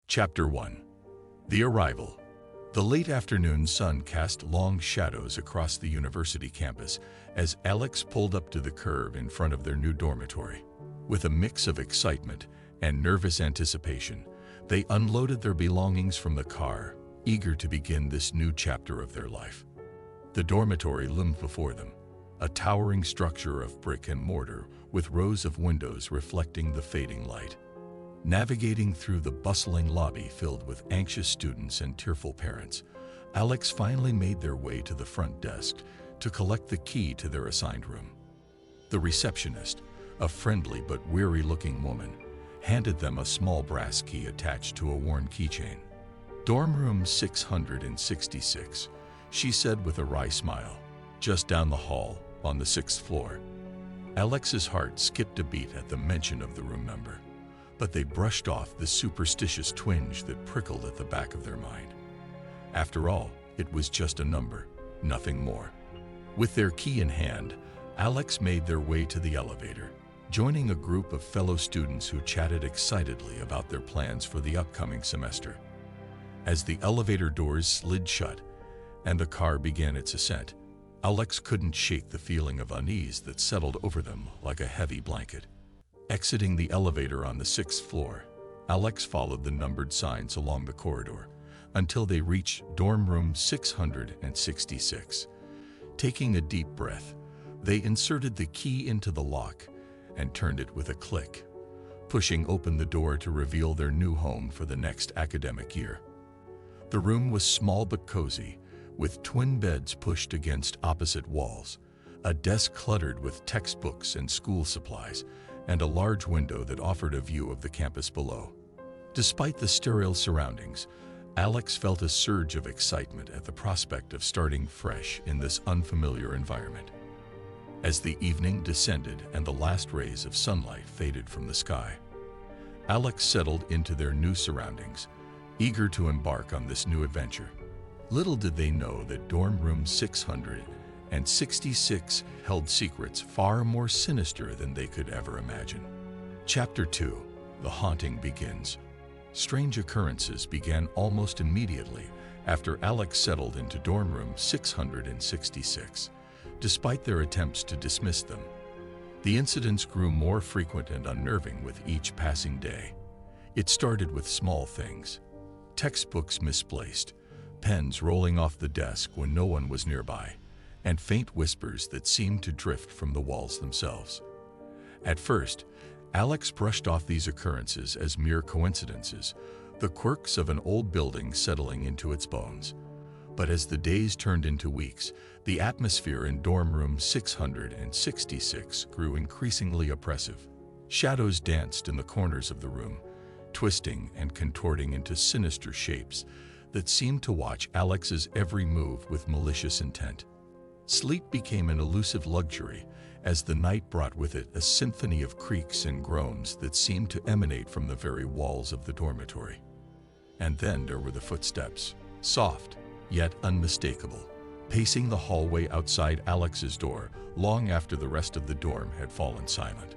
Chapter 1. The Arrival. The late afternoon sun cast long shadows across the university campus as Alex pulled up to the curb in front of their new dormitory. With a mix of excitement and nervous anticipation, they unloaded their belongings from the car, eager to begin this new chapter of their life. The dormitory loomed before them, a towering structure of brick and mortar with rows of windows reflecting the fading light. Navigating through the bustling lobby filled with anxious students and tearful parents, Alex finally made their way to the front desk to collect the key to their assigned room. The receptionist, a friendly but weary-looking woman, handed them a small brass key attached to a worn keychain. "Dorm room 666, she said with a wry smile, "just down the hall, on the 6th floor." Alex's heart skipped a beat at the mention of the room number, but they brushed off the superstitious twinge that prickled at the back of their mind. After all, it was just a number, nothing more. With their key in hand, Alex made their way to the elevator, joining a group of fellow students who chatted excitedly about their plans for the upcoming semester. As the elevator doors slid shut and the car began its ascent, Alex couldn't shake the feeling of unease that settled over them like a heavy blanket. Exiting the elevator on the 6th floor, Alex followed the numbered signs along the corridor until they reached dorm room 666. Taking a deep breath, they inserted the key into the lock and turned it with a click, pushing open the door to reveal their new home for the next academic year. The room was small but cozy, with twin beds pushed against opposite walls, a desk cluttered with textbooks and school supplies, and a large window that offered a view of the campus below. Despite the sterile surroundings, Alex felt a surge of excitement at the prospect of starting fresh in this unfamiliar environment. As the evening descended and the last rays of sunlight faded from the sky, Alex settled into their new surroundings, eager to embark on this new adventure. Little did they know that dorm room 666 held secrets far more sinister than they could ever imagine. Chapter 2. The haunting begins. Strange occurrences began almost immediately after Alex settled into dorm room 666. Despite their attempts to dismiss them, the incidents grew more frequent and unnerving with each passing day. It started with small things: textbooks misplaced, pens rolling off the desk when no one was nearby, and faint whispers that seemed to drift from the walls themselves. At first, Alex brushed off these occurrences as mere coincidences, the quirks of an old building settling into its bones. But as the days turned into weeks, the atmosphere in dorm room 666 grew increasingly oppressive. Shadows danced in the corners of the room, twisting and contorting into sinister shapes that seemed to watch Alex's every move with malicious intent. Sleep became an elusive luxury as the night brought with it a symphony of creaks and groans that seemed to emanate from the very walls of the dormitory. And then there were the footsteps, soft yet unmistakable, pacing the hallway outside Alex's door long after the rest of the dorm had fallen silent.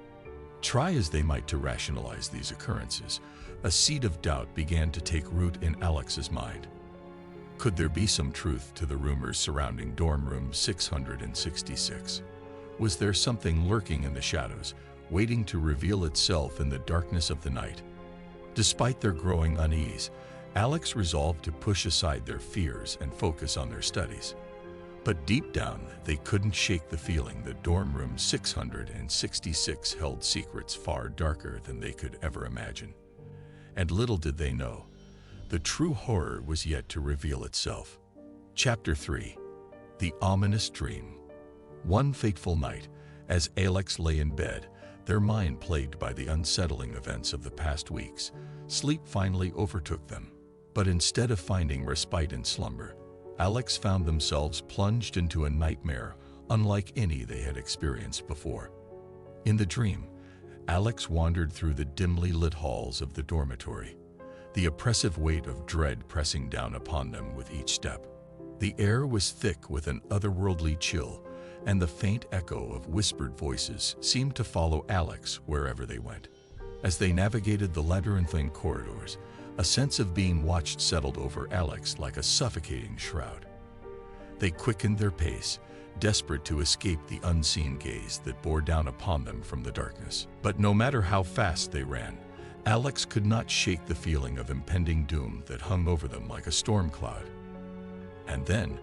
Try as they might to rationalize these occurrences, a seed of doubt began to take root in Alex's mind. Could there be some truth to the rumors surrounding dorm room 666? Was there something lurking in the shadows, waiting to reveal itself in the darkness of the night? Despite their growing unease, Alex resolved to push aside their fears and focus on their studies. But deep down, they couldn't shake the feeling that dorm room 666 held secrets far darker than they could ever imagine. And little did they know, the true horror was yet to reveal itself. Chapter 3. The Ominous Dream. One fateful night, as Alex lay in bed, their mind plagued by the unsettling events of the past weeks, sleep finally overtook them. But instead of finding respite in slumber, Alex found themselves plunged into a nightmare unlike any they had experienced before. In the dream, Alex wandered through the dimly lit halls of the dormitory, the oppressive weight of dread pressing down upon them with each step. The air was thick with an otherworldly chill, and the faint echo of whispered voices seemed to follow Alex wherever they went. As they navigated the labyrinthine corridors, A sense of being watched settled over Alex like a suffocating shroud. They quickened their pace, desperate to escape the unseen gaze that bore down upon them from the darkness. But no matter how fast they ran, Alex could not shake the feeling of impending doom that hung over them like a storm cloud. And then,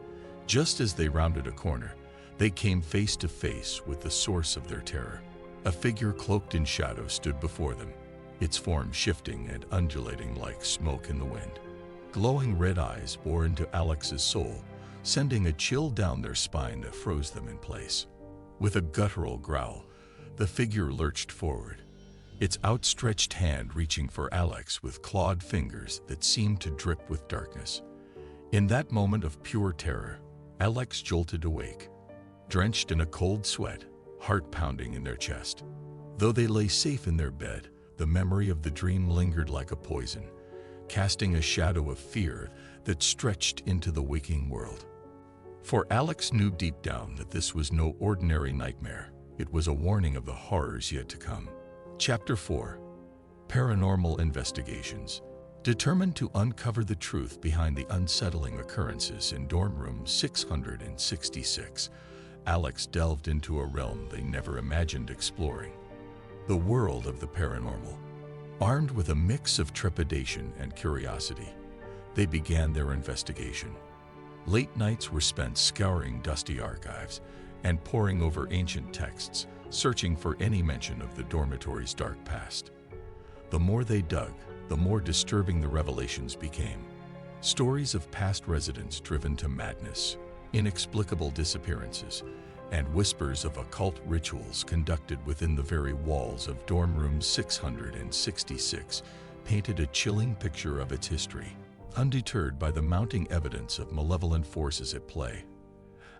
just as they rounded a corner, they came face to face with the source of their terror. A figure cloaked in shadow stood before them, its form shifting and undulating like smoke in the wind. Glowing red eyes bore into Alex's soul, sending a chill down their spine that froze them in place. With a guttural growl, the figure lurched forward, its outstretched hand reaching for Alex with clawed fingers that seemed to drip with darkness. In that moment of pure terror, Alex jolted awake, drenched in a cold sweat, heart pounding in their chest. Though they lay safe in their bed, the memory of the dream lingered like a poison, casting a shadow of fear that stretched into the waking world. For Alex knew deep down that this was no ordinary nightmare. It was a warning of the horrors yet to come. Chapter 4. Paranormal Investigations. Determined to uncover the truth behind the unsettling occurrences in dorm room 666, Alex delved into a realm they never imagined exploring: the world of the paranormal. Armed with a mix of trepidation and curiosity, they began their investigation. Late nights were spent scouring dusty archives and poring over ancient texts, searching for any mention of the dormitory's dark past. The more they dug, the more disturbing the revelations became. Stories of past residents driven to madness, inexplicable disappearances, and whispers of occult rituals conducted within the very walls of dorm room 666 painted a chilling picture of its history. Undeterred by the mounting evidence of malevolent forces at play,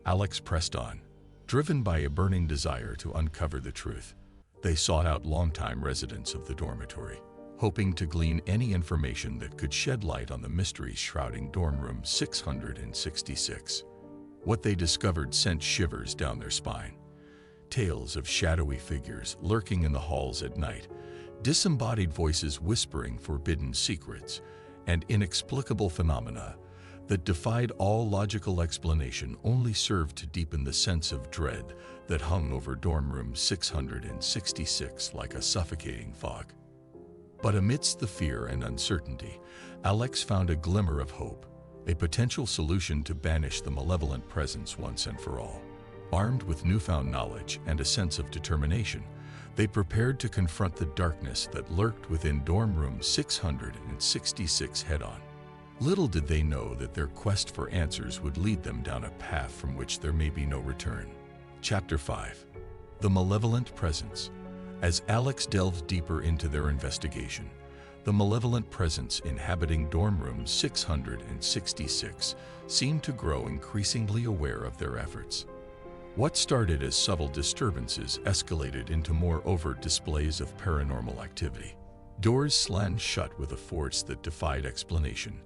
Alex pressed on, driven by a burning desire to uncover the truth. They sought out longtime residents of the dormitory, hoping to glean any information that could shed light on the mysteries shrouding dorm room 666. What they discovered sent shivers down their spine. Tales of shadowy figures lurking in the halls at night, disembodied voices whispering forbidden secrets, and inexplicable phenomena that defied all logical explanation only served to deepen the sense of dread that hung over dorm room 666 like a suffocating fog. But amidst the fear and uncertainty, Alex found a glimmer of hope, a potential solution to banish the malevolent presence once and for all. Armed with newfound knowledge and a sense of determination, they prepared to confront the darkness that lurked within dorm room 666 head-on. Little did they know that their quest for answers would lead them down a path from which there may be no return. Chapter 5. The Malevolent Presence. As Alex delved deeper into their investigation, the malevolent presence inhabiting dorm room 666 seemed to grow increasingly aware of their efforts. What started as subtle disturbances escalated into more overt displays of paranormal activity. Doors slammed shut with a force that defied explanation.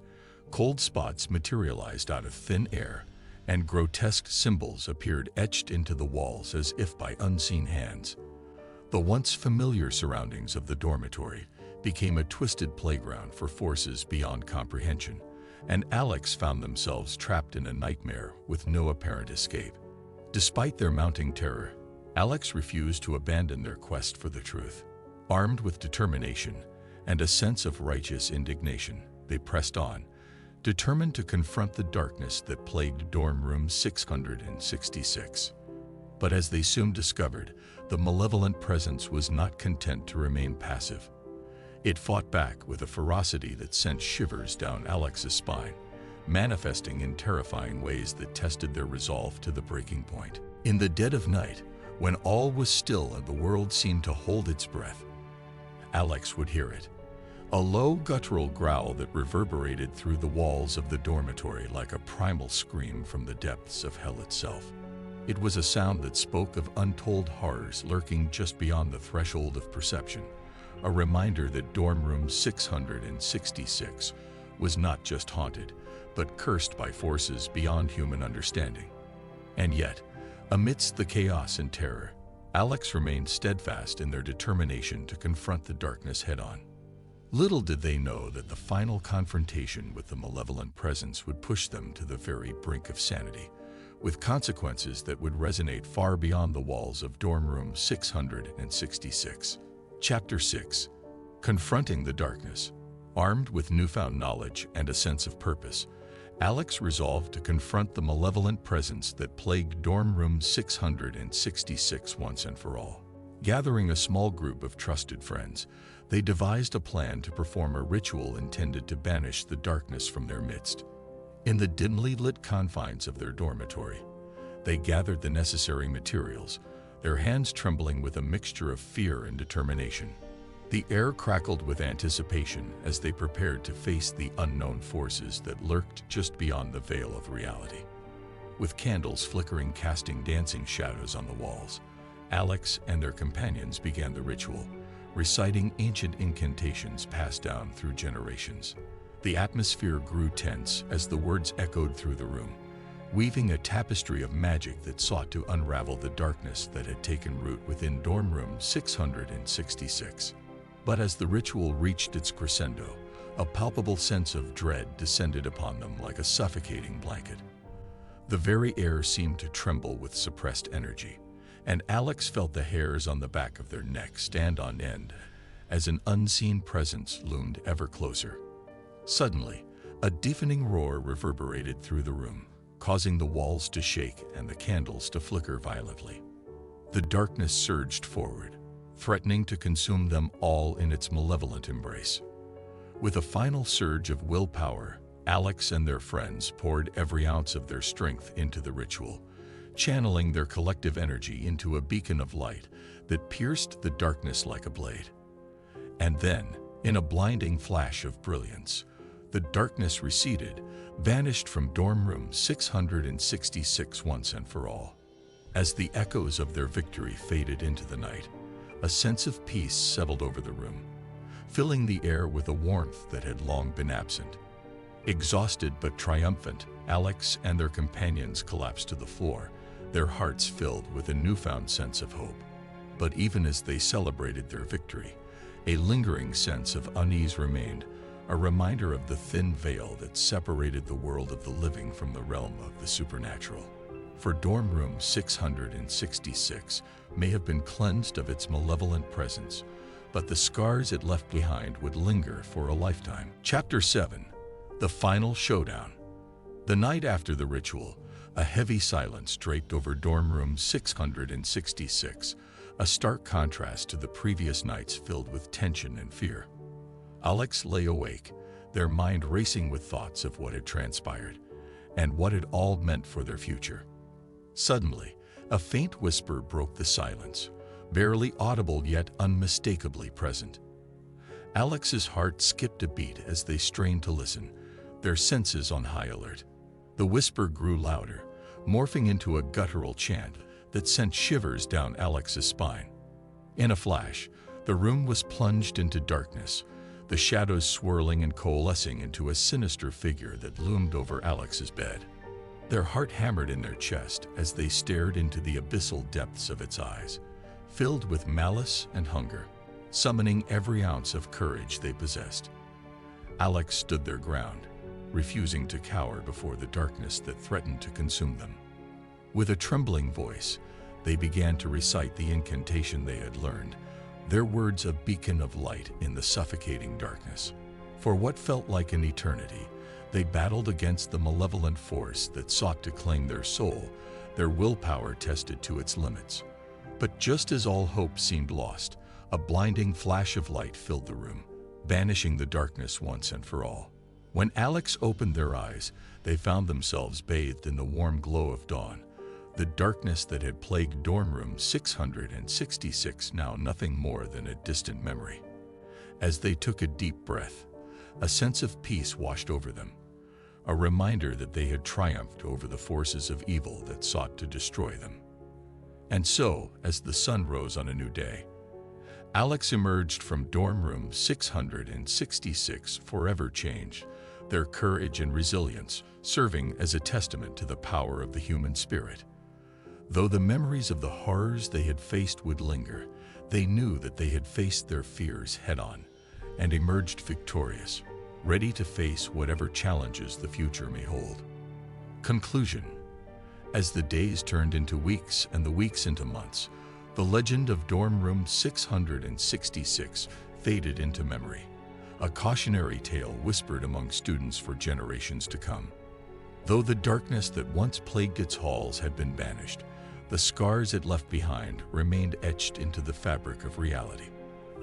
Cold spots materialized out of thin air, and grotesque symbols appeared etched into the walls as if by unseen hands. The once familiar surroundings of the dormitory became a twisted playground for forces beyond comprehension, and Alex found themselves trapped in a nightmare with no apparent escape. Despite their mounting terror, Alex refused to abandon their quest for the truth. Armed with determination and a sense of righteous indignation, they pressed on, determined to confront the darkness that plagued dorm room 666. But as they soon discovered, the malevolent presence was not content to remain passive. It fought back with a ferocity that sent shivers down Alex's spine, manifesting in terrifying ways that tested their resolve to the breaking point. In the dead of night, when all was still and the world seemed to hold its breath, Alex would hear it. A low guttural growl that reverberated through the walls of the dormitory like a primal scream from the depths of hell itself. It was a sound that spoke of untold horrors lurking just beyond the threshold of perception, a reminder that dorm room 666 was not just haunted, but cursed by forces beyond human understanding. And yet, amidst the chaos and terror, Alex remained steadfast in their determination to confront the darkness head-on. Little did they know that the final confrontation with the malevolent presence would push them to the very brink of sanity, with consequences that would resonate far beyond the walls of dorm room 666. Chapter 6. Confronting the Darkness. Armed with newfound knowledge and a sense of purpose, Alex resolved to confront the malevolent presence that plagued dorm room 666 once and for all. Gathering a small group of trusted friends, they devised a plan to perform a ritual intended to banish the darkness from their midst. In the dimly lit confines of their dormitory, they gathered the necessary materials, their hands trembling with a mixture of fear and determination. The air crackled with anticipation as they prepared to face the unknown forces that lurked just beyond the veil of reality. With candles flickering, casting dancing shadows on the walls, Alex and their companions began the ritual, reciting ancient incantations passed down through generations. The atmosphere grew tense as the words echoed through the room, weaving a tapestry of magic that sought to unravel the darkness that had taken root within dorm room 666. But as the ritual reached its crescendo, a palpable sense of dread descended upon them like a suffocating blanket. The very air seemed to tremble with suppressed energy, and Alex felt the hairs on the back of their neck stand on end as an unseen presence loomed ever closer. Suddenly, a deafening roar reverberated through the room, causing the walls to shake and the candles to flicker violently. The darkness surged forward, threatening to consume them all in its malevolent embrace. With a final surge of willpower, Alex and their friends poured every ounce of their strength into the ritual, channeling their collective energy into a beacon of light that pierced the darkness like a blade. And then, in a blinding flash of brilliance, the darkness receded, vanished from dorm room 666 once and for all. As the echoes of their victory faded into the night, a sense of peace settled over the room, filling the air with a warmth that had long been absent. Exhausted but triumphant, Alex and their companions collapsed to the floor, their hearts filled with a newfound sense of hope. But even as they celebrated their victory, a lingering sense of unease remained, a reminder of the thin veil that separated the world of the living from the realm of the supernatural. For dorm room 666 may have been cleansed of its malevolent presence, but the scars it left behind would linger for a lifetime. Chapter 7. The Final Showdown. The night after the ritual, a heavy silence draped over dorm room 666, a stark contrast to the previous nights filled with tension and fear. Alex lay awake, their mind racing with thoughts of what had transpired and what it all meant for their future. Suddenly, a faint whisper broke the silence, barely audible yet unmistakably present. Alex's heart skipped a beat as they strained to listen, their senses on high alert. The whisper grew louder, morphing into a guttural chant that sent shivers down Alex's spine. In a flash, the room was plunged into darkness, the shadows swirling and coalescing into a sinister figure that loomed over Alex's bed. Their heart hammered in their chest as they stared into the abyssal depths of its eyes, filled with malice and hunger, summoning every ounce of courage they possessed. Alex stood their ground, refusing to cower before the darkness that threatened to consume them. With a trembling voice, they began to recite the incantation they had learned, their words a beacon of light in the suffocating darkness. For what felt like an eternity, they battled against the malevolent force that sought to claim their soul, their willpower tested to its limits. But just as all hope seemed lost, a blinding flash of light filled the room, banishing the darkness once and for all. When Alex opened their eyes, they found themselves bathed in the warm glow of dawn, the darkness that had plagued dorm room 666 now nothing more than a distant memory. As they took a deep breath, a sense of peace washed over them, a reminder that they had triumphed over the forces of evil that sought to destroy them. And so, as the sun rose on a new day, Alex emerged from dorm room 666 forever changed, their courage and resilience serving as a testament to the power of the human spirit. Though the memories of the horrors they had faced would linger, they knew that they had faced their fears head-on, and emerged victorious, ready to face whatever challenges the future may hold. Conclusion. As the days turned into weeks and the weeks into months, the legend of dorm room 666 faded into memory, a cautionary tale whispered among students for generations to come. Though the darkness that once plagued its halls had been banished, the scars it left behind remained etched into the fabric of reality.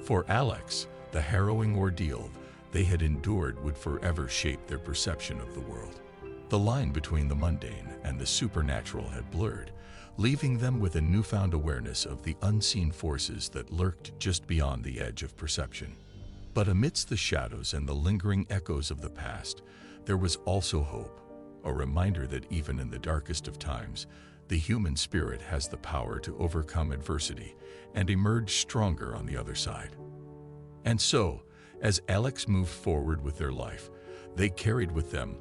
For Alex, the harrowing ordeal they had endured would forever shape their perception of the world. The line between the mundane and the supernatural had blurred, leaving them with a newfound awareness of the unseen forces that lurked just beyond the edge of perception. But amidst the shadows and the lingering echoes of the past, there was also hope, a reminder that even in the darkest of times, the human spirit has the power to overcome adversity and emerge stronger on the other side. And so, as Alex moved forward with their life, they carried with them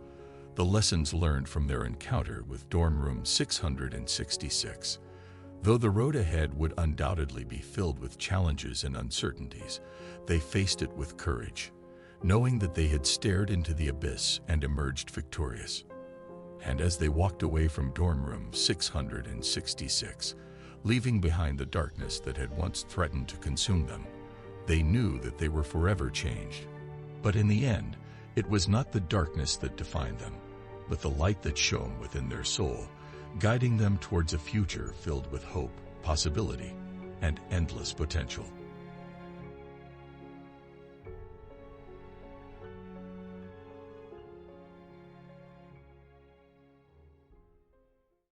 the lessons learned from their encounter with dorm room 666. Though the road ahead would undoubtedly be filled with challenges and uncertainties, they faced it with courage, knowing that they had stared into the abyss and emerged victorious. And as they walked away from dorm room 666, leaving behind the darkness that had once threatened to consume them, they knew that they were forever changed. But in the end, it was not the darkness that defined them, but the light that shone within their soul, guiding them towards a future filled with hope, possibility, and endless potential.